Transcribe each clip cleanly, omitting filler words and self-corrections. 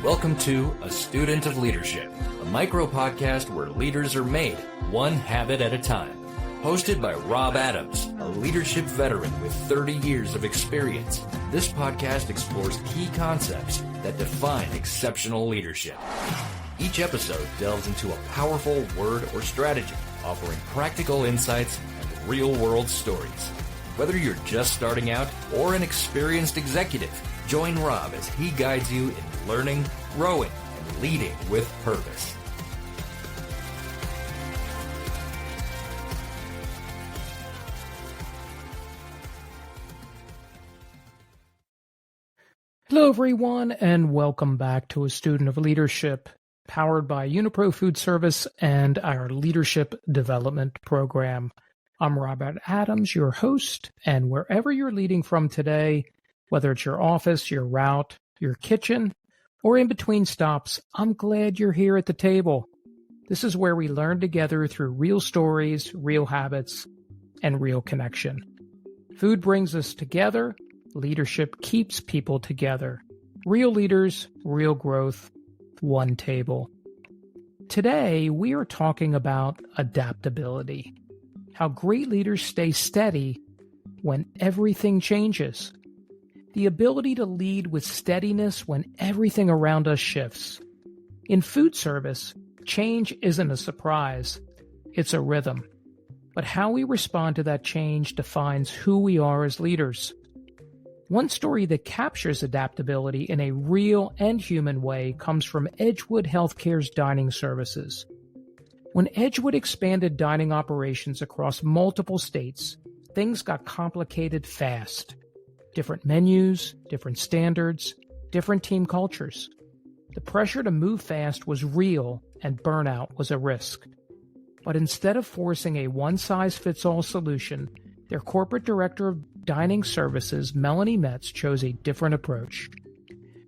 Welcome to A Student of Leadership, a micro-podcast where leaders are made one habit at a time. Hosted by Rob Adams, a leadership veteran with 30 years of experience, this podcast explores key concepts that define exceptional leadership. Each episode delves into a powerful word or strategy, offering practical insights and real-world stories. Whether you're just starting out or an experienced executive, join Rob as he guides you in learning, growing, and leading with purpose. Hello, everyone, and welcome back to A Student of Leadership, powered by Unipro Food Service and our Leadership Development Program. I'm Robert Adams, your host, and wherever you're leading from today, whether it's your office, your route, your kitchen, or in between stops, I'm glad you're here at the table. This is where we learn together through real stories, real habits, and real connection. Food brings us together. Leadership keeps people together. Real leaders, real growth, one table. Today, we are talking about adaptability. How great leaders stay steady when everything changes. The ability to lead with steadiness when everything around us shifts. In food service, change isn't a surprise, it's a rhythm. But how we respond to that change defines who we are as leaders. One story that captures adaptability in a real and human way comes from Edgewood Healthcare's dining services. When Edgewood expanded dining operations across multiple states, things got complicated fast. Different menus, different standards, different team cultures. The pressure to move fast was real and burnout was a risk. But instead of forcing a one-size-fits-all solution, their corporate director of dining services, Melanie Metz, chose a different approach.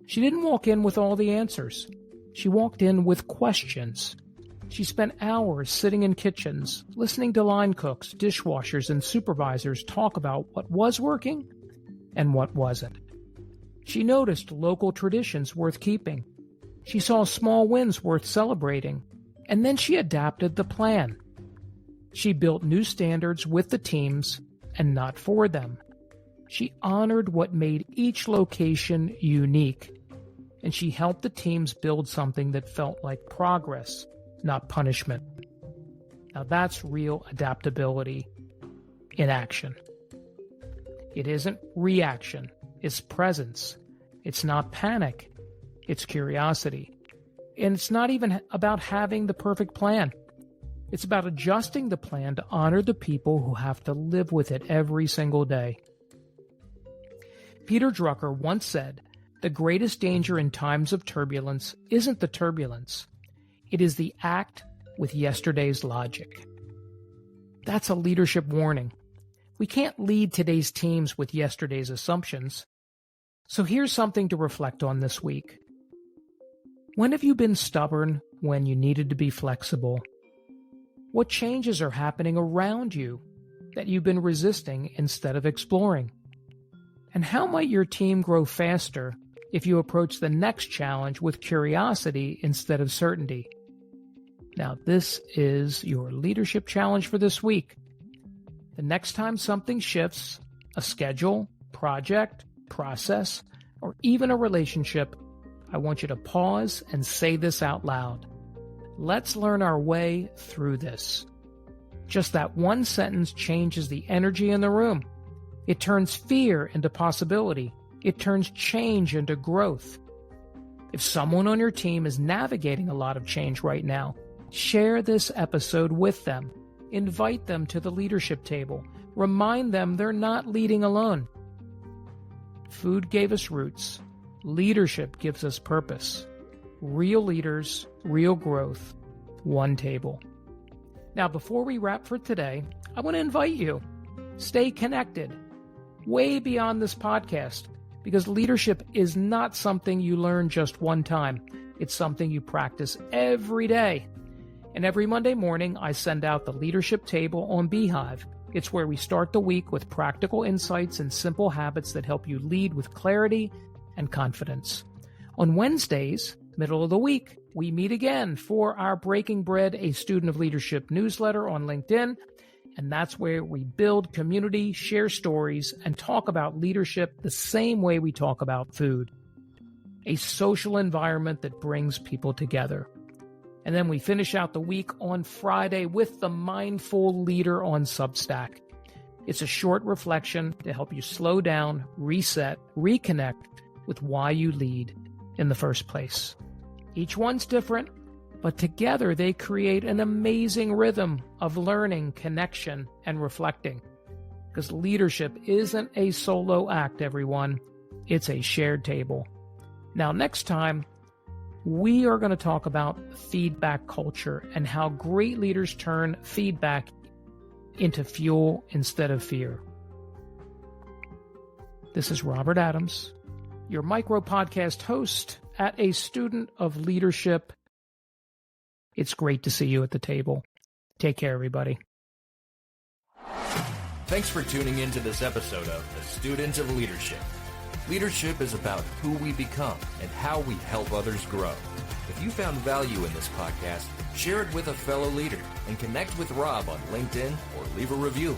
She didn't walk in with all the answers. She walked in with questions. She spent hours sitting in kitchens, listening to line cooks, dishwashers, and supervisors talk about what was working and what wasn't. She noticed local traditions worth keeping. She saw small wins worth celebrating, and then she adapted the plan. She built new standards with the teams and not for them. She honored what made each location unique, and she helped the teams build something that felt like progress, not punishment. Now that's real adaptability in action. It isn't reaction, it's presence. It's not panic, it's curiosity. And it's not even about having the perfect plan. It's about adjusting the plan to honor the people who have to live with it every single day. Peter Drucker once said, "The greatest danger in times of turbulence isn't the turbulence. It is the act with yesterday's logic." That's a leadership warning. We can't lead today's teams with yesterday's assumptions. So here's something to reflect on this week. When have you been stubborn when you needed to be flexible? What changes are happening around you that you've been resisting instead of exploring? And how might your team grow faster if you approach the next challenge with curiosity instead of certainty? Now, this is your leadership challenge for this week. The next time something shifts, a schedule, project, process, or even a relationship, I want you to pause and say this out loud. Let's learn our way through this. Just that one sentence changes the energy in the room. It turns fear into possibility. It turns change into growth. If someone on your team is navigating a lot of change right now, share this episode with them. Invite them to the leadership table. Remind them they're not leading alone. Food gave us roots. Leadership gives us purpose. Real leaders, real growth, one table. Now, before we wrap for today, I want to invite you. Stay connected, way beyond this podcast, because leadership is not something you learn just one time. It's something you practice every day. And every Monday morning, I send out the leadership table on Beehive. It's where we start the week with practical insights and simple habits that help you lead with clarity and confidence. On Wednesdays, Middle of the week, we meet again for our Breaking Bread, a Student of Leadership newsletter on LinkedIn. And that's where we build community, share stories, and talk about leadership the same way we talk about food. A social environment that brings people together. And then we finish out the week on Friday with the Mindful Leader on Substack. It's a short reflection to help you slow down, reset, reconnect with why you lead in the first place. Each one's different, but together they create an amazing rhythm of learning, connection, and reflecting. Because leadership isn't a solo act, everyone. It's a shared table. Now, next time, we are going to talk about feedback culture and how great leaders turn feedback into fuel instead of fear. This is Robert Adams, your micro podcast host at A Student of Leadership. It's great to see you at the table. Take care, everybody. Thanks for tuning in to this episode of A Student of Leadership. Leadership is about who we become and how we help others grow. If you found value in this podcast, share it with a fellow leader and connect with Rob on LinkedIn or leave a review.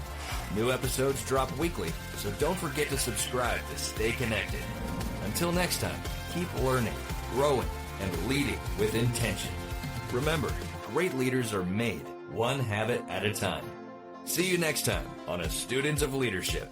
New episodes drop weekly, so don't forget to subscribe to stay connected. Until next time, keep learning, growing, and leading with intention. Remember, great leaders are made one habit at a time. See you next time on A Student of Leadership.